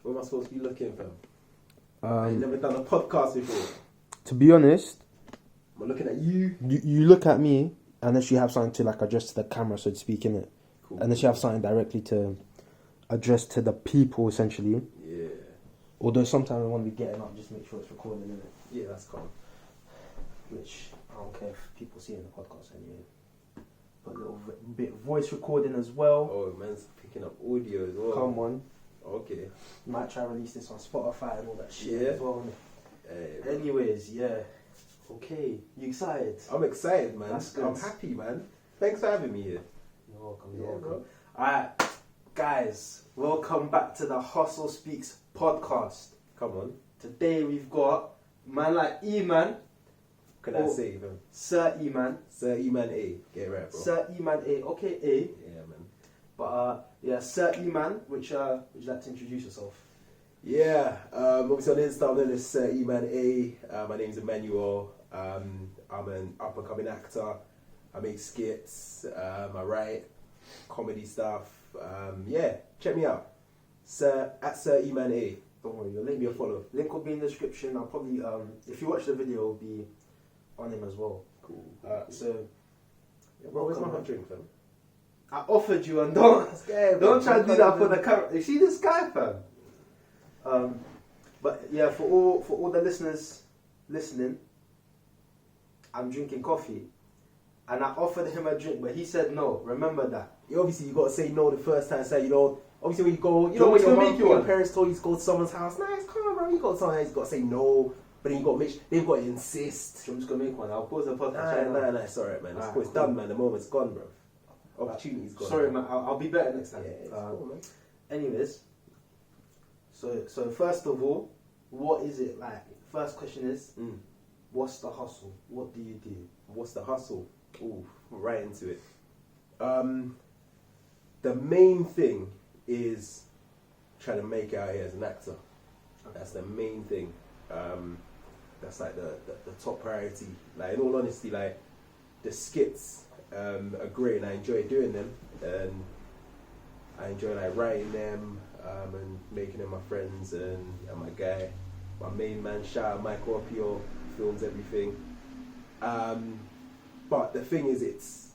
Where am I supposed to be looking, fam? I ain't never done a podcast before. To be honest, I'm looking at you. You look at me, unless you have something to like address to the camera, so to speak, innit? Cool. Unless you have something directly to address to the people, essentially. Yeah. Although sometimes I want to be getting up, just make sure it's recording, innit? Yeah, that's calm. Which I don't care if people see in the podcast anyway. But a little bit of voice recording as well. Oh, man's picking up audio as well. Come on. Okay. Might try to release this on Spotify and all that shit Yeah. as well. Hey, Anyways, yeah. Okay. You excited? I'm excited, man. That's good. I'm happy, man. Thanks for having me here. You're welcome. Yeah, You're welcome. bro. Alright, guys. Welcome back to the DaHussleSpeaks podcast. Come on. Today we've got man like Eman. Can I say, man? Sir Eman. Sir Eman A. Get it right, bro. Sir Eman A. Okay, A. Yeah, man. But yeah, Sir Eman, which would you like to introduce yourself? Yeah, obviously on Insta I'm known as Sir Eman A. My name's Emmanuel. I'm an up and coming actor. I make skits. I write comedy stuff. Yeah, check me out. Sir Eman A. Don't worry, your Give link, me a follow. link will be in the description. I'll probably if you watch the video, it'll be on him as well. Cool. So Yeah, bro, where's my hot drink, fam? I offered you and don't try to do that for the camera. You see this guy, fam? But yeah, for all the listeners listening, I'm drinking coffee, and I offered him a drink, but he said no. Remember that. Obviously, you gotta say no the first time. Say, obviously when you go, Do you know when your what's gonna mom, make you your one? parents told you to go to someone's house. Nah, it's calm, bro. You go to someone's house, you gotta say no. But then you gotta they've got to insist. So I'm just gonna make one. I'll pause the podcast. Nah, it's alright, man. Alright, It's done, man. The moment's gone, bro. Opportunity's gone. Sorry, man. I'll be better next time. Yeah, it's cool, man. Anyways, so first of all, what is it like? First question is, what's the hustle? What do you do? What's the hustle? Ooh, right into it. The main thing is trying to make it out here as an actor. That's the main thing. That's like the top priority. Like in all honesty, like the skits are great and I enjoy doing them, and I enjoy like writing them and making them my friends and my guy, my main man. Shout out Michael Opio, films everything. But the thing is, it's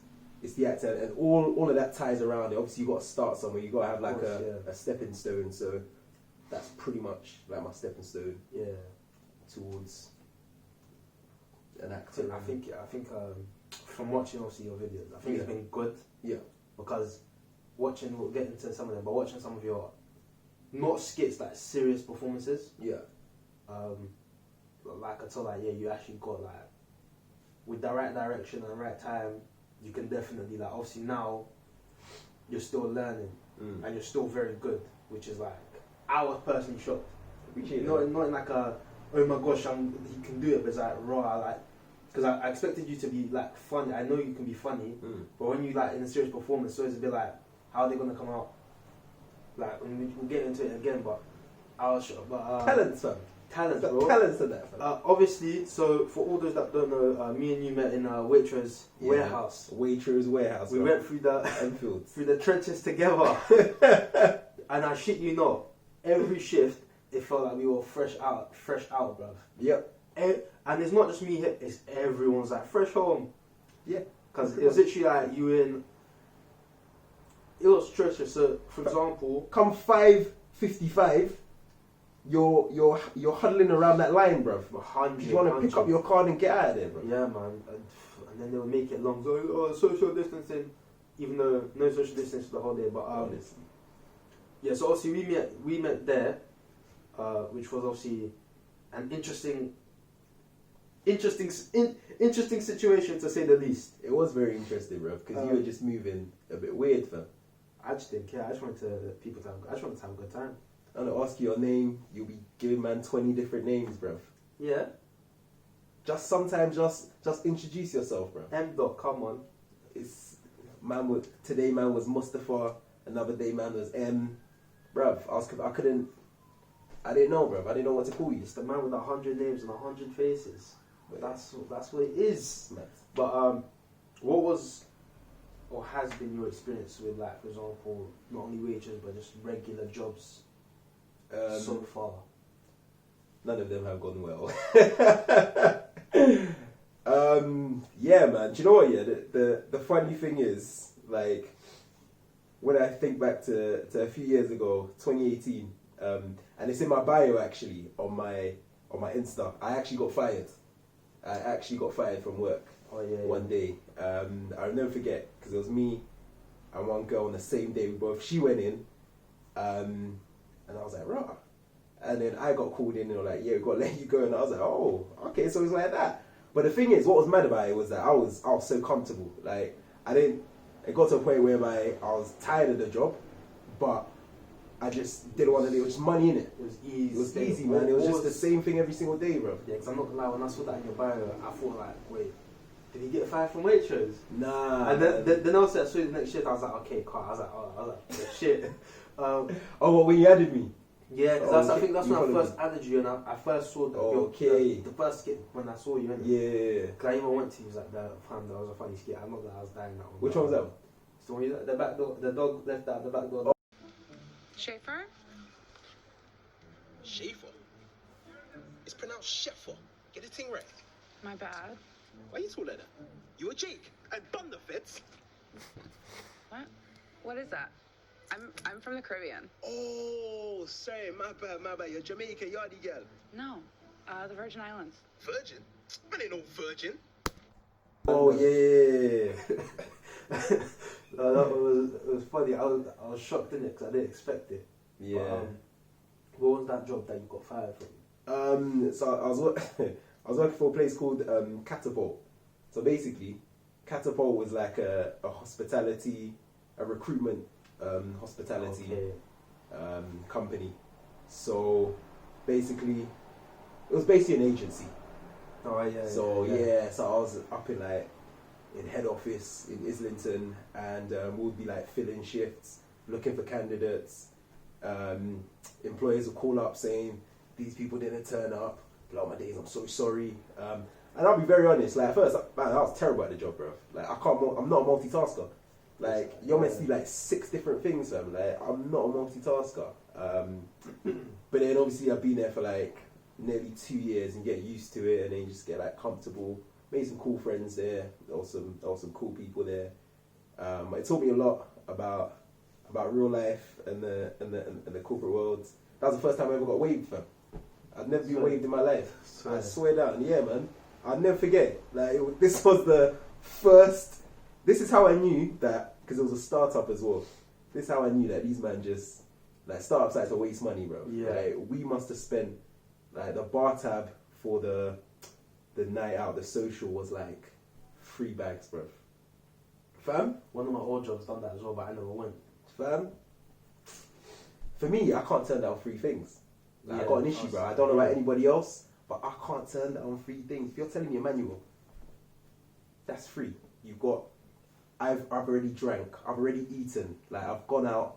the actor, and all of that ties around it. Obviously, you got to start somewhere. You got to have like a stepping stone. So that's pretty much like my stepping stone. Yeah. Towards an actor. I think from watching obviously your videos, I think it's been good. Yeah. Because we'll get into some of them, but watching some of your not skits, like serious performances. Yeah. Like I tell, like you actually got like with the right direction and the right time, you can definitely like obviously now you're still learning and you're still very good, which is like I was personally shocked. Not in like a oh my gosh, he can do it, but it's like raw. Like because I expected you to be like funny. I know you can be funny, but when you like in a serious performance, so it's a bit like how are they gonna come out? Like we'll get into it again, but I was shocked. But Talent, son. Talent, bro. Talent to that. Obviously, so for all those that don't know, me and you met in Waitrose warehouse. Waitrose warehouse. We went through the Enfield. through the trenches together, and I shit you not, every shift it felt like we were fresh out, bruv. Yep. And it's not just me here; it's everyone's like fresh home. Yeah. Because it was literally like you in. It was treacherous. So, for example, come 5:55. You're huddling around that line, bruv. 100. You want to pick up your card and get out of there, bro. Yeah, man. And then they'll make it long. So, social distancing, even though no social distancing for the whole day. But yeah. So obviously we met there, which was obviously an interesting situation to say the least. It was very interesting, bro, because you were just moving a bit weird, fam. I just didn't care. I just wanted to have a good time. I'm gonna ask you your name. You'll be giving man 20 different names, bruv. Yeah. Just sometimes, just introduce yourself, bruv. M. Dot, come on. Today man was Mustafa. Another day man was M. Bruv, I didn't know, bruv. I didn't know what to call you. It's the man with 100 names and 100 faces. But that's what it is. Man. But what was or has been your experience with, like, for example, not only wages but just regular jobs so far? None of them have gone well. Yeah, man. Do you know what? Yeah, the funny thing is, like, when I think back to a few years ago, 2018, and it's in my bio actually on my Insta. I actually got fired. From work. Oh yeah. One day. I'll never forget because it was me and one girl on the same day. She went in, and I was like, rah. And then I got called in and they were like, yeah, we've got to let you go. And I was like, oh, okay, so it's like that. But the thing is, what was mad about it was that I was so comfortable. Like, it got to a point whereby I was tired of the job, but I just didn't want to do it. It was just money in it. It was easy, man. It was just the same thing every single day, bro. Yeah, because I'm not gonna lie, when I saw that in your bio, I thought like, wait, did he get fired from Waitrose? Nah. And then I saw the next shift, I was like, okay, cool. I was like, shit. Oh, well, when you added me? Yeah, because I think that's when I first added you, and I first saw the first skit when I saw you. Yeah. Because I even went to you, was like, that was a funny skit. I'm not that I was dying that one. Which one was that? So when you the back door, the dog left out the back door. Oh. Schaefer? Schaefer? It's pronounced Sheffer. Get the thing right. My bad. Why you talking like that? You a Jake and bum the feds. What? What is that? I'm from the Caribbean. Oh, sorry, my bad. You're Jamaican yardie girl. No, the Virgin Islands. Virgin? Man ain't no virgin. Oh yeah. It was funny. I was shocked in it because I didn't expect it. Yeah. But, what was that job that you got fired from? So I was working for a place called Catapult. So basically, Catapult was like a recruitment hospitality company. So basically, it was basically an agency. Oh yeah. So so I was up in head office in Islington, and we would be like filling shifts, looking for candidates. Employers would call up saying these people didn't turn up. Like, my days, I'm so sorry. And I'll be very honest. Like, at first, man, I was terrible at the job, bro. Like, I'm not a multitasker. Like, you're meant to do like 6 different things, fam. Like, I'm not a multitasker. But then obviously I've been there for like nearly 2 years and get used to it, and then you just get like comfortable. Made some cool friends there. There was some cool people there. It taught me a lot about real life and the corporate world. That was the first time I ever got waved, fam. I'd never been waved in my life. I swear down, yeah, man. I'll never forget. Like, this was the first. This is how I knew that, because it was a startup as well. This is how I knew that these men just, like, startups like to waste money, bro. Yeah. Like, we must have spent, like, the bar tab for the night out, the social was like 3 bags, bro. Fam? One of my old jobs done that as well, but I never went. Fam? For me, I can't turn down 3 things. Like, Yeah, I got an issue, bro. I don't know about anybody else, but I can't turn down 3 things. If you're telling me, Emmanuel, that's free. You've got, I've already drank, I've already eaten, like, I've gone out,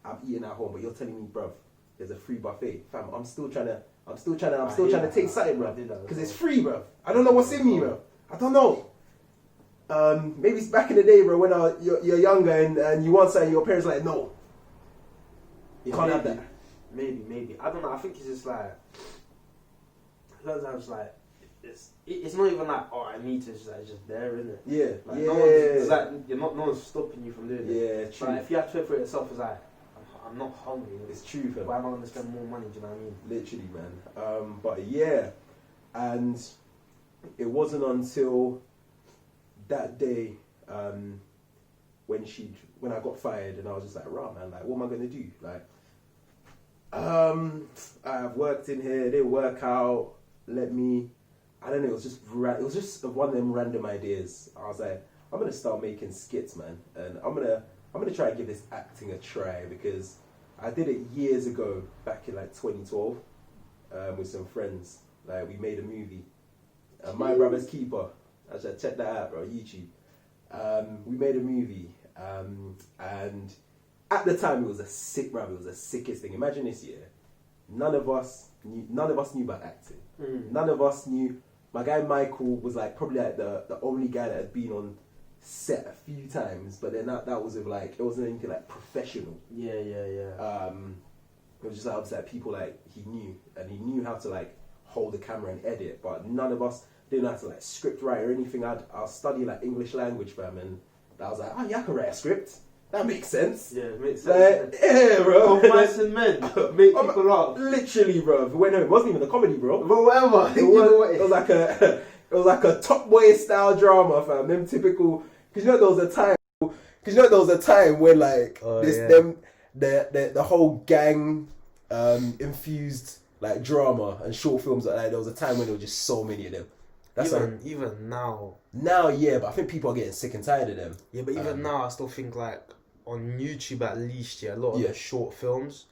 I've eaten at home, but you're telling me, bruv, there's a free buffet. Fam, I'm still trying to take something, bruv, because it's free, bruv. I don't know what's in me, bruv. I don't know. Maybe it's back in the day, bro, when you're younger and you want something, your parents are like, no, you can't have that. Maybe. I don't know. I think it's just like, sometimes like, it's not even like, oh, I need to. It's just there, isn't it? Yeah, like, yeah. No one's stopping you from doing it. Yeah, true. But if you have to pay for it yourself, it's like, I'm not hungry. It's true, fam. Why am I going to spend more money? Do you know what I mean? Literally, man. But yeah, and it wasn't until that day when I got fired, and I was just like, right, man, like, what am I gonna do? Like, I've worked in here, it didn't work out. I don't know. It was just one of them random ideas. I was like, I'm gonna start making skits, man, and I'm gonna try and give this acting a try, because I did it years ago, back in like 2012, with some friends. Like, we made a movie, My Brother's Keeper. Actually, check that out, bro. YouTube. We made a movie, and at the time it was a sick, bro. It was the sickest thing. Imagine this year. None of us knew about acting. None of us knew. My guy Michael was like probably like the only guy that had been on set a few times, but then that was with like, it wasn't anything like professional. Yeah. it was just like obviously like people like he knew how to like hold the camera and edit, but none of us didn't know how to like script write or anything. I'll study like English language, fam, and I was like, oh yeah, I can write a script. That makes sense. Yeah, it makes sense. Like, yeah, bro. Of mice and men. Make people laugh. Literally, bro. It wasn't even a comedy, bro. But whatever. It was like a Top Boy style drama, fam. Them typical. Because you know there was a time when like the whole gang infused like drama and short films like there was a time when there were just so many of them. That's even now. Now, yeah, but I think people are getting sick and tired of them. Yeah, but even now, I still think like on YouTube at least, a lot of the short films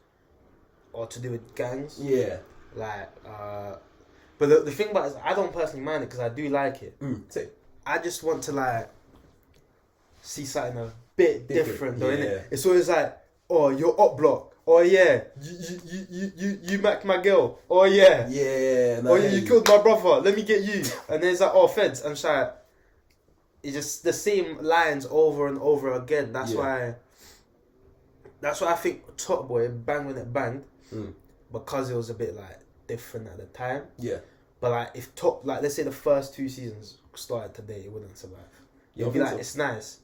are to do with gangs. Yeah. Like, but the thing about it is, I don't personally mind it because I do like it. I just want to like see something a bit different though, innit? It's always like, oh, you're up block. Oh yeah, you macked my girl. Oh yeah. Yeah. No, you killed my brother. Let me get you. And then it's like, oh, feds. And so like, it's just the same lines over and over again. That's why I think Top Boy banged when it banged because it was a bit like different at the time. Yeah. But like if let's say the first 2 seasons started today, it wouldn't survive. It'd be like it's nice.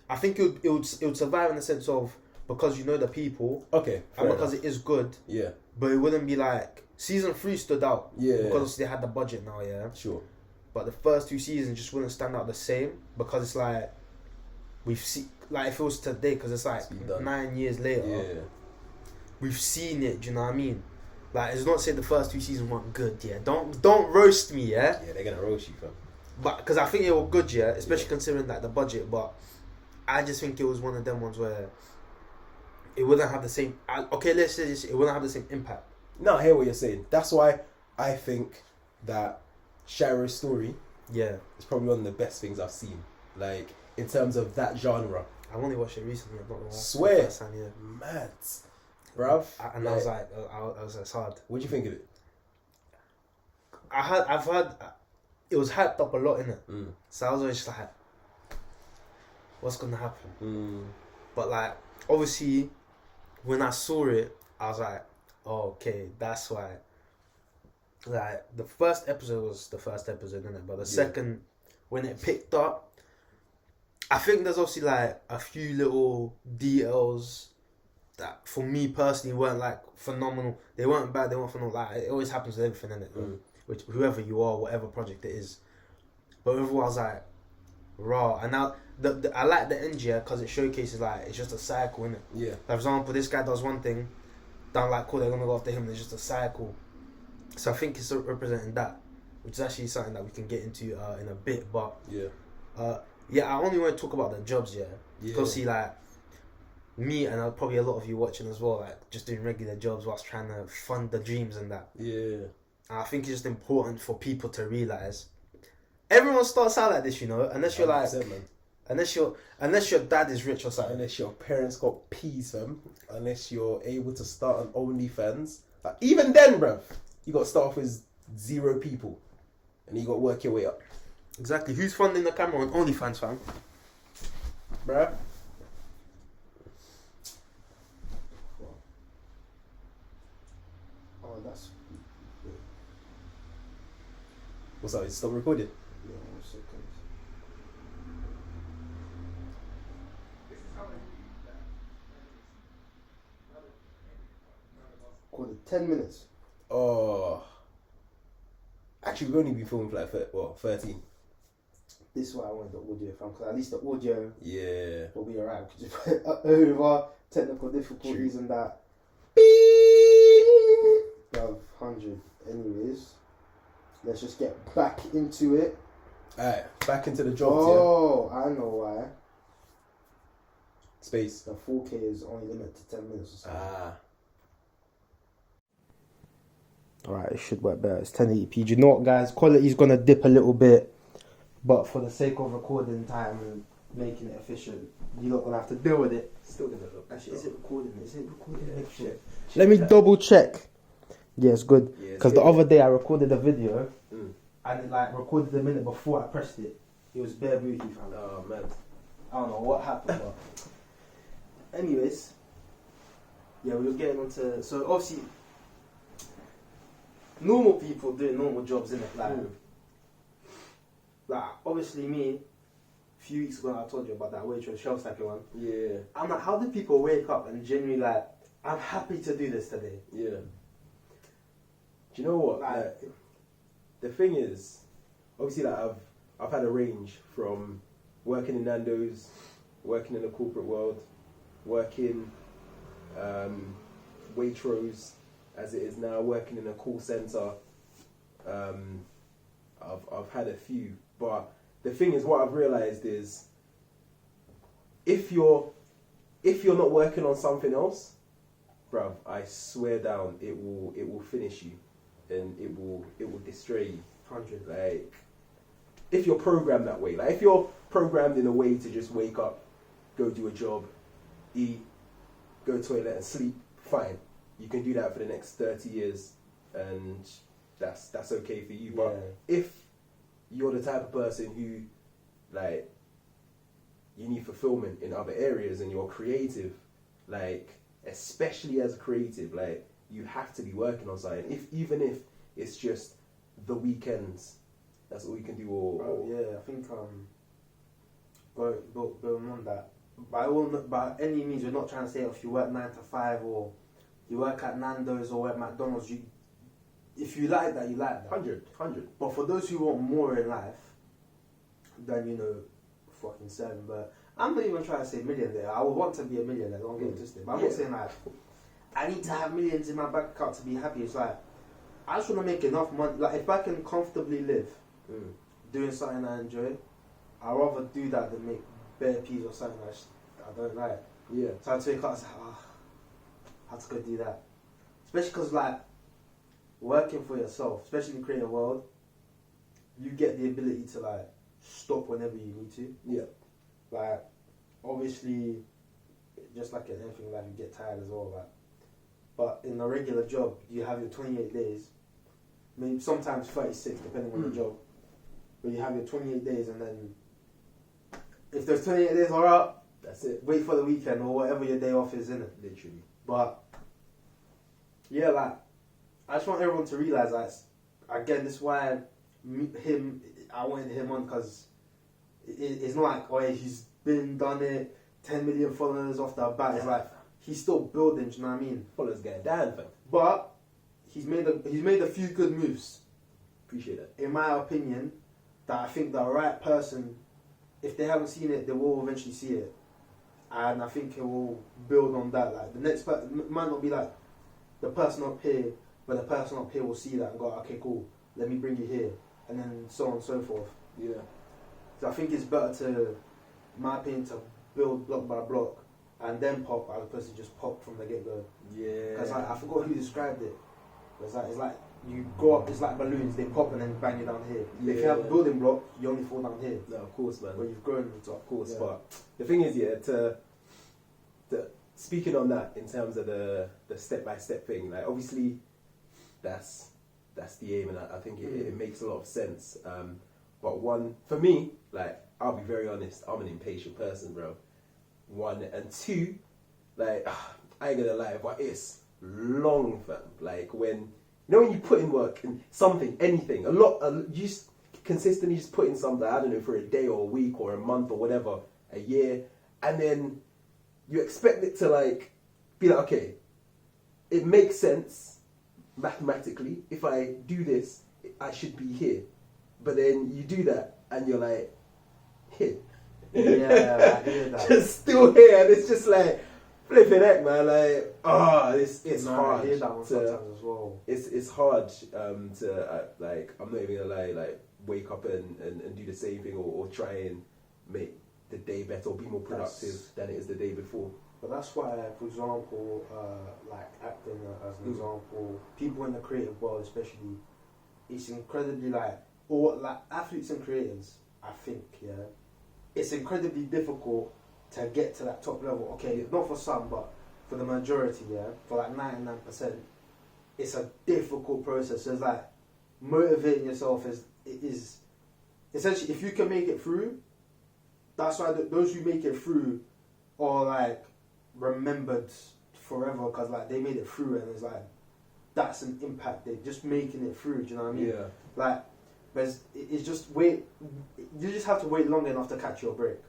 I think it would survive in the sense of because you know the people. Okay. And because it is good. Yeah. But it wouldn't be like season 3 stood out. Yeah. Because they had the budget now, yeah. Sure. But the first 2 seasons just wouldn't stand out the same because it's like we've seen like if it was today because it's like 9 years later. Yeah. We've seen it. Do you know what I mean? Like it's not saying the first 2 seasons weren't good. Yeah. Don't roast me. Yeah. Yeah, they're gonna roast you, fam. But because I think they were good. Yeah. Especially considering like the budget. But I just think it was one of them ones where it wouldn't have the same. Okay, let's say this, it wouldn't have the same impact. No, I hear what you're saying. That's why I think that Shiro's story is probably one of the best things I've seen. Like, in terms of that genre. I've only watched it recently. I'm not gonna swear. Time, Mad. Bruv. And I was like, it's hard. What do you think of it? I've heard, it was hyped up a lot, innit? So I was always just like, what's gonna happen? But like, obviously, when I saw it, I was like, oh, okay, that's why. Like, the first episode was the first episode, innit? But the second, when it picked up, I think there's obviously like a few little details that, for me personally, weren't like phenomenal. They weren't bad, they weren't phenomenal. Like, it always happens with everything, innit? Which, whoever you are, whatever project it is. But overall, I was like, raw. And now, I like the end here because it showcases like it's just a cycle, innit? Yeah. Like, for example, this guy does one thing, down like cool, they're gonna go after him. It's just a cycle. So I think it's representing that, which is actually something that we can get into in a bit. But I only want to talk about the jobs, because see, like me and probably a lot of you watching as well, like just doing regular jobs whilst trying to fund the dreams and that. Yeah. And I think it's just important for people to realize everyone starts out like this, you know, unless you're like. Man. Unless your dad is rich or something. Unless your parents got peas, fam. Unless you're able to start an OnlyFans. Like, even then, bruv, you got to start off with 0 people. And you got to work your way up. Exactly. Who's funding the camera on OnlyFans, fam? Bruh. Oh, that's... What's up? It's still recorded? Yeah, 1 second. Called it 10 minutes. Oh. Actually, we've only been filming for like 13. This is why I wanted the audio, fam, because at least the audio will be alright. We could just put it over technical difficulties. True. And that. We have 100. Anyways, let's just get back into it. Alright, back into the jobs. Oh, I know why. Space. The 4K is only limited to 10 minutes or something. Alright, it should work better. It's 1080p. Do you know what, guys? Quality's gonna dip a little bit, but for the sake of recording time and making it efficient, you're not gonna have to deal with it. Still gonna look. Actually, is it recording? Is it recording? Yeah, shit. Let me double check. Yeah, it's good. Because the other day I recorded a video and it like recorded a minute before I pressed it. It was bare booty, fam. Oh man. I don't know what happened, but anyways. Yeah, we was getting onto, so obviously normal people doing normal jobs, innit? Like obviously me, a few weeks ago I told you about that waitress shelf stacking one. Yeah. I'm like, how do people wake up and genuinely like, I'm happy to do this today? Yeah. Do you know what? Like, the thing is, obviously, like I've had a range from working in Nando's, working in the corporate world, working Waitrose as it is now, working in a call center. I've had a few, but the thing is, what I've realized is, if you're not working on something else, bruv, I swear down, it will finish you, and it will destroy you. 100. Like, if you're programmed that way, like if you're programmed in a way to just wake up, go do a job, eat, go toilet and sleep, fine. You can do that for the next 30 years, and that's okay for you. But if you're the type of person who, like, you need fulfillment in other areas and you're creative, like, especially as a creative, like, you have to be working on something. Even if it's just the weekends, that's all you can do. I think going on that, by any means, we're not trying to say if you work 9 to 5 or you work at Nando's or at McDonald's. If you like that, you like that. 100. But for those who want more in life, then fucking 7. But I'm not even trying to say millionaire. I would want to be a millionaire. Don't get twisted. But I'm not saying like I need to have millions in my bank account to be happy. It's like I just want to make enough money. Like if I can comfortably live doing something I enjoy, I'd rather do that than make bare peas or something I don't like. Yeah. So I take out, I was like, I have to go do that. Especially because like working for yourself, especially in the creative world, you get the ability to like stop whenever you need to. Yeah. Like obviously, just like in anything, like you get tired as well. Like, but in a regular job, you have your 28 days, maybe sometimes 36, depending on the job. But you have your 28 days, and then if those 28 days are up, that's it. Wait for the weekend or whatever your day off is, innit? Literally. But yeah, like I just want everyone to realize that again, this is why I wanted him on, because it's not like, oh yeah, he's done it, 10 million followers off the bat. It's like he's still building. Do you know what I mean? Followers getting down, fam. But he's made a few good moves. Appreciate that. In my opinion, that I think the right person, if they haven't seen it, they will eventually see it, and I think it will build on that. Like the next person might not be like the person up here, but the person up here will see that and go, okay, cool, let me bring you here, and then so on and so forth. Yeah. So I think it's better to, in my opinion, to build block by block and then pop, as opposed to just pop from the get go. Yeah. Because I forgot who described it. It's like you go up, it's like balloons, they pop and then bang you down here. Yeah. If you have a building block, you only fall down here. No, of course, man. But you've grown to Of course, yeah. But the thing is, yeah, to speaking on that in terms of the step-by-step thing, like obviously that's the aim, and I think it makes a lot of sense. But one, for me, like, I'll be very honest, I'm an impatient person, bro. 1 and 2, like, I ain't gonna lie, but it's long, fam. Like when you put in work in something, anything, you just consistently just put in something, I don't know, for a day or a week or a month or whatever, a year, and then you expect it to like be like, okay, it makes sense mathematically. If I do this, I should be here. But then you do that, and you're like, here. Yeah, I hear that. Just still here, and it's just like flipping heck, man. Like, it's hard. I hear that one sometimes as well. It's hard to like. I'm not even gonna lie. Like, wake up and do the same thing, or try and make the day better or be more productive than it is the day before. But that's why, for example, like acting as an example, people in the creative world especially, it's incredibly or athletes and creatives, I think, yeah, it's incredibly difficult to get to that top level. Okay, not for some, but for the majority, yeah, for like 99%, it's a difficult process. So it's like motivating yourself is essentially, if you can make it through, that's why those who make it through are like remembered forever because like they made it through, and it's like that's an impact. They're just making it through. Do you know what I mean? Yeah. Like, but it's just wait. You just have to wait long enough to catch your break.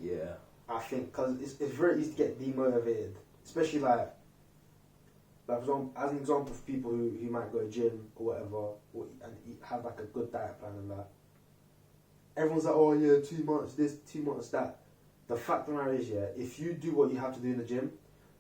Yeah. I think because it's very easy to get demotivated, especially like for example, as an example for people who might go to gym or whatever and have like a good diet plan and that. Everyone's like, oh yeah, too much this, too much that. The fact of the matter is, yeah, if you do what you have to do in the gym,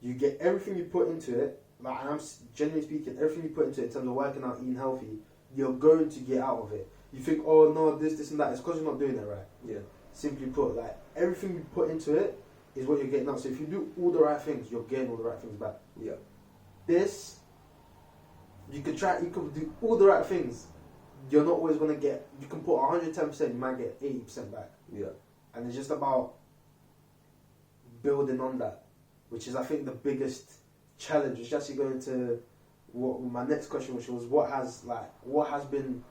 you get everything you put into it. Like, and I'm generally speaking, everything you put into it in terms of working out, eating healthy, you're going to get out of it. You think, oh no, this and that. It's because you're not doing it right. Yeah. Simply put, like everything you put into it is what you're getting out. So if you do all the right things, you're getting all the right things back. Yeah. This, you could do all the right things. You're not always going to get, you can put 110%, you might get 80% back. Yeah. And it's just about building on that, which is, I think, the biggest challenge. Which is actually going to what my next question, which was what has been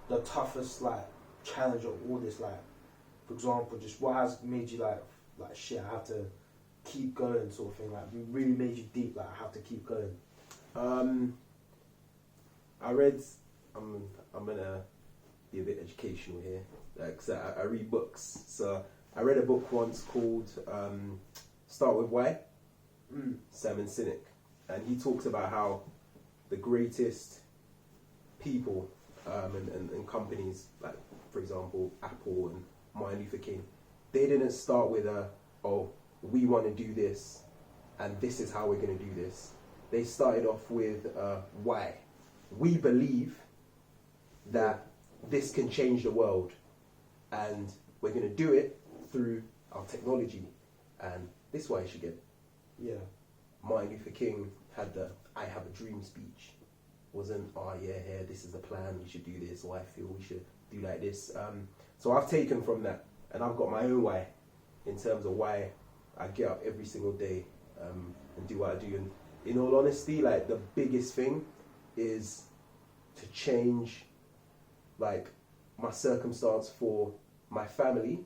the toughest like challenge of all this, like for example, just what has made you like shit, I have to keep going sort of thing, like really made you deep, like I have to keep going. I read. I'm gonna be a bit educational here, because I read books. So I read a book once called "Start with Why," Simon Sinek, and he talks about how the greatest people and companies, like for example Apple and Martin Luther King, they didn't start with we want to do this, and this is how we're going to do this. They started off with why. We believe that this can change the world, and we're going to do it through our technology, and this is why you should get. Yeah. Martin Luther King had the "I have a dream" speech. Wasn't this is the plan, we should do this, or I feel we should do like this. So I've taken from that, and I've got my own why, in terms of why I get up every single day and do what I do. And in all honesty, like the biggest thing is to change like my circumstance for my family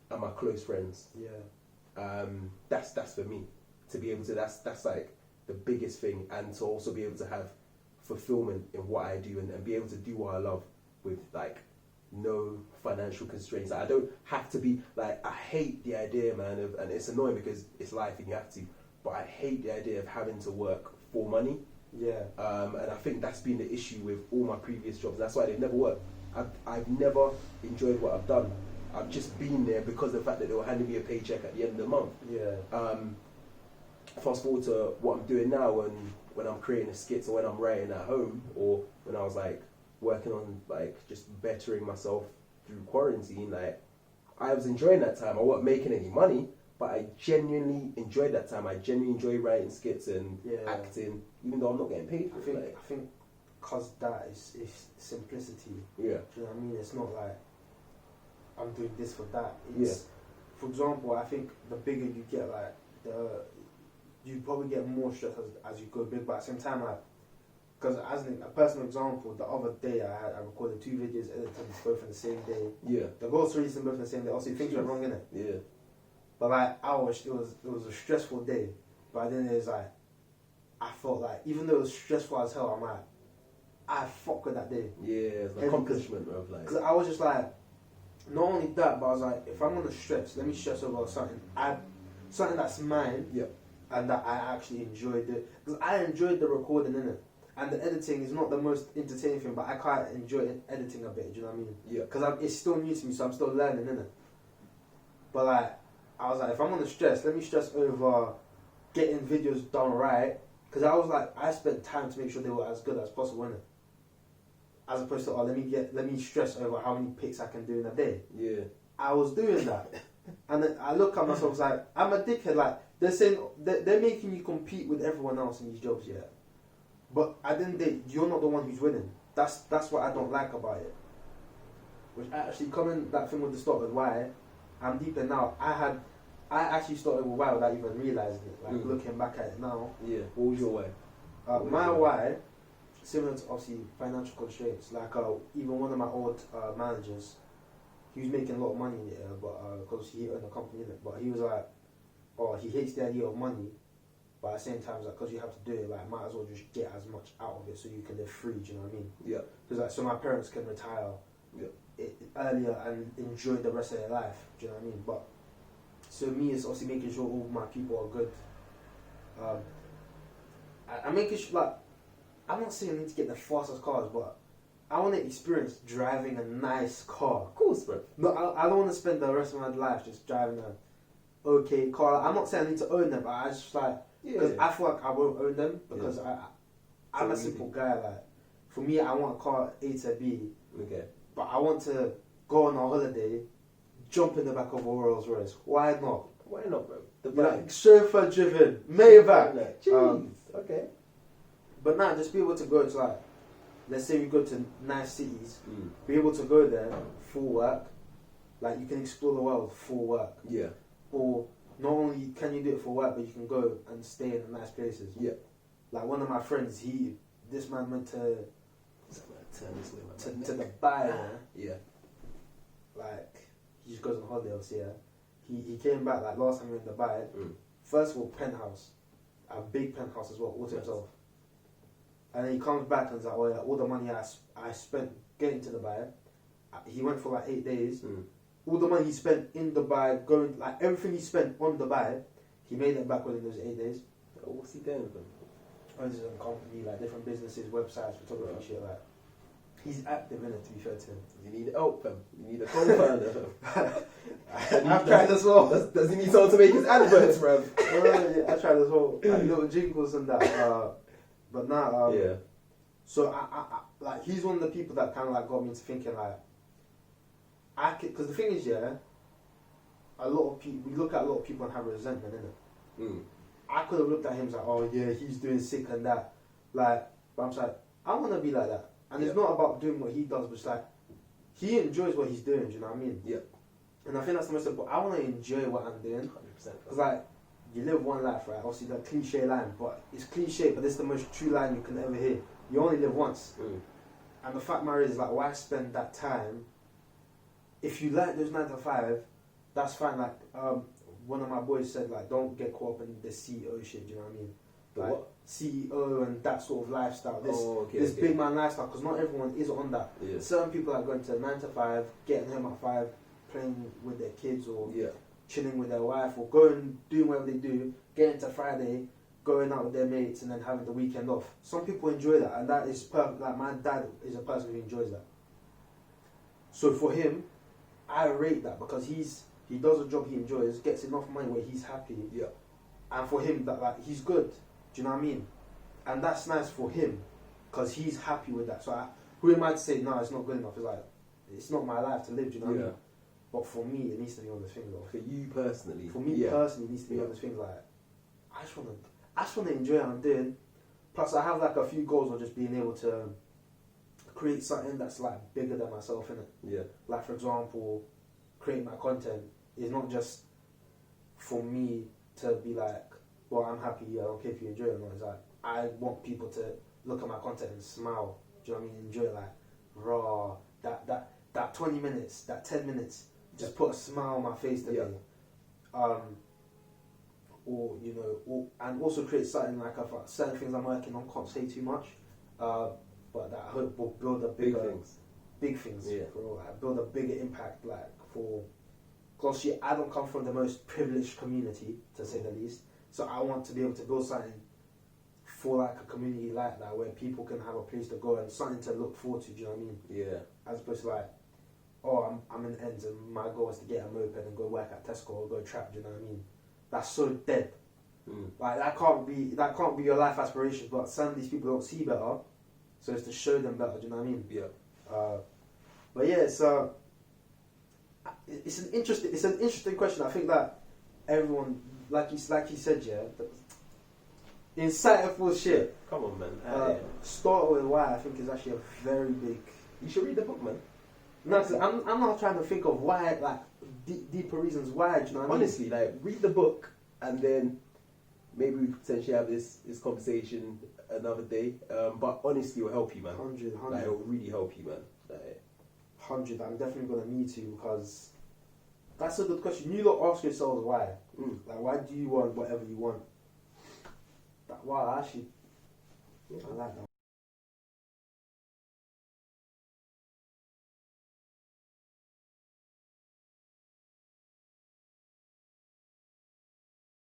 and my close friends. Yeah. That's for me. To be able to, that's like the biggest thing, and to also be able to have fulfillment in what I do and be able to do what I love with like no financial constraints. Like, I don't have to be like, I hate the idea, man, and it's annoying because it's life and you have to, but I hate the idea of having to work for money. Yeah. And I think that's been the issue with all my previous jobs. That's why they've never worked. I've never enjoyed what I've done. I've just been there because of the fact that they were handing me a paycheck at the end of the month. Yeah. Fast forward to what I'm doing now, and when I'm creating a skit, or when I'm writing at home, or when I was like working on like just bettering myself through quarantine, like I was enjoying that time. I wasn't making any money, but I genuinely enjoyed that time. I genuinely enjoy writing skits and acting, even though I'm not getting paid for it. I think because that is simplicity. Yeah. Do you know what I mean? It's not like I'm doing this for that. It's, for example, I think the bigger you get, like you probably get more stress as you go big, but at the same time, like, because as a personal example, the other day I recorded 2 videos, edited them both on the same day. Yeah. The goals released them both on the same day. Also, things went wrong, innit? Yeah. But like, it was a stressful day. But then it was like, I felt like, even though it was stressful as hell, I'm like, I fuck with that day. Yeah, it's an accomplishment of like. Because I was just like, not only that, but I was like, if I'm gonna stress, let me stress over something that's mine. Yeah. And that I actually enjoyed it, because I enjoyed the recording in it, and the editing is not the most entertaining thing, but I quite enjoy editing a bit. Do you know what I mean? Yeah. Because it's still new to me, so I'm still learning in it. But like, I was like, if I'm gonna stress, let me stress over getting videos done right, because I was like, I spent time to make sure they were as good as possible in it, as opposed to let me stress over how many pics I can do in a day. Yeah. I was doing that, and then I look at myself, I was like, I'm a dickhead. Like, they're saying they're making you compete with everyone else in these jobs, yeah. But at the end of the day, you're not the one who's winning. That's what I don't like about it. Which actually, coming that thing with the start with why, I'm deep in now. I actually started with why without even realizing it. Like looking back at it now. Yeah. What was your why? My why, similar to obviously financial constraints. Like even one of my old managers, he was making a lot of money in it, but because he owned a company in it. But he was like, he hates the idea of money, But at the same time, it's like, because you have to do it, like, might as well just get as much out of it so you can live free, do you know what I mean? Yeah. Because, like, so my parents can retire earlier and enjoy the rest of their life, do you know what I mean? But, so me, it's obviously making sure all my people are good. I'm making sure, like, I'm not saying I need to get the fastest cars, but I want to experience driving a nice car. Of course, bro. No, I don't want to spend the rest of my life just driving a okay car. I'm not saying I need to own them, but I just like, because I feel like I won't own them because I'm a simple guy. Like, for me, I want a car A to B. Okay. But I want to go on a holiday, jump in the back of a Rolls Royce. Why not? Why not, bro? The Like, chauffeur driven, Maybach. Jeez. Okay. But now, just be able to go to, like, let's say we go to nice cities, be able to go there for work. Like, you can explore the world for work. Yeah. Or not only can you do it for work, but you can go and stay in nice places. Yeah. Like, one of my friends, this man went to Turn this way, man. to Dubai. Yeah. Like, he just goes on holiday, obviously. Yeah. He came back, like, last time we were in Dubai. First of all, penthouse, a big penthouse as well, all to himself. And then he comes back and is like, oh yeah, all the money I spent getting to Dubai, he went for like 8 days. All the money he spent in Dubai, going, like, everything he spent on Dubai, he made it back within those 8 days. What's he doing with them? Owns his own company, like, different businesses, websites, photography, shit, like. He's active in it, to be fair to him. You need help, fam. You need a co-founder. I've tried as well. Does he need someone to make his adverts, bro? Yeah, I tried as well. Like, little jingles and that. But now, yeah. So I like, he's one of the people that kind of like got me into thinking, like, because the thing is, yeah, a lot of people, we look at a lot of people and have resentment in it. I could have looked at him and like, oh yeah, he's doing sick and that, like, but I'm just like, I want to be like that. And it's not about doing what he does, but it's like, he enjoys what he's doing, do you know what I mean? Yeah. And I think that's the most important. I want to enjoy what I'm doing. 100%. Because, like, you live one life, right? Obviously, that cliche line, but it's cliche, but it's the most true line you can ever hear. You only live once. And the fact matter is, like, why spend that time? If you like those 9 to 5, that's fine. Like, one of my boys said, like, don't get caught up in the CEO shit, do you know what I mean? Like, what? CEO and that sort of lifestyle, this big man lifestyle, because not everyone is on that. Yeah. Certain people are going to 9 to 5, getting home at 5, playing with their kids or chilling with their wife, or going, doing whatever they do, getting to Friday, going out with their mates and then having the weekend off. Some people enjoy that, and that is perfect. Like, my dad is a person who enjoys that. So for him, I rate that because he does a job he enjoys, gets enough money where he's happy. Yeah. And for him, that, like, he's good. Do you know what I mean? And that's nice for him because he's happy with that. So who am I to say, no, it's not good enough? It's like, it's not my life to live, do you know what I mean? But for me, it needs to be on this thing, though. For you personally? For me personally, it needs to be on this thing. Like, I just want to enjoy what I'm doing. Plus, I have like a few goals of just being able to create something that's like bigger than myself, innit? Yeah. Like, for example, creating my content is not just for me to be like, well, I'm happy, I don't care if you enjoy it or not. It's like, I want people to look at my content and smile. Do you know what I mean? Enjoy it, like, raw, that 20 minutes, that 10 minutes, just put a smile on my face today. Or, you know, and also create something like, certain things I'm working on, can't say too much, but that I hope will build a big things, bro. I build a bigger impact, like, for, because I don't come from the most privileged community, to say the least. So I want to be able to build something for like a community like that, where people can have a place to go and something to look forward to. Do you know what I mean? Yeah. As opposed to like, oh, I'm in ends and my goal is to get a moped and go work at Tesco or go trap. Do you know what I mean? That's so dead. Like, that can't be your life aspiration. But some of these people don't see better, so it's to show them better. Do you know what I mean? Yeah. But yeah, so it's an interesting question. I think that everyone, like you said, insightful shit. Come on, man. Start with why I think is actually a very big. You should read the book, man. No, I'm not trying to think of why, like, deeper reasons why. Do you know what I mean? Honestly, like, read the book and then maybe we could potentially have this conversation another day. But honestly, it will help you, man. 100. Like, it will really help you, man. Like, 100. I'm definitely gonna need to, because that's a good question. You lot ask yourselves why. Like, why do you want whatever you want? Wow, actually, I like that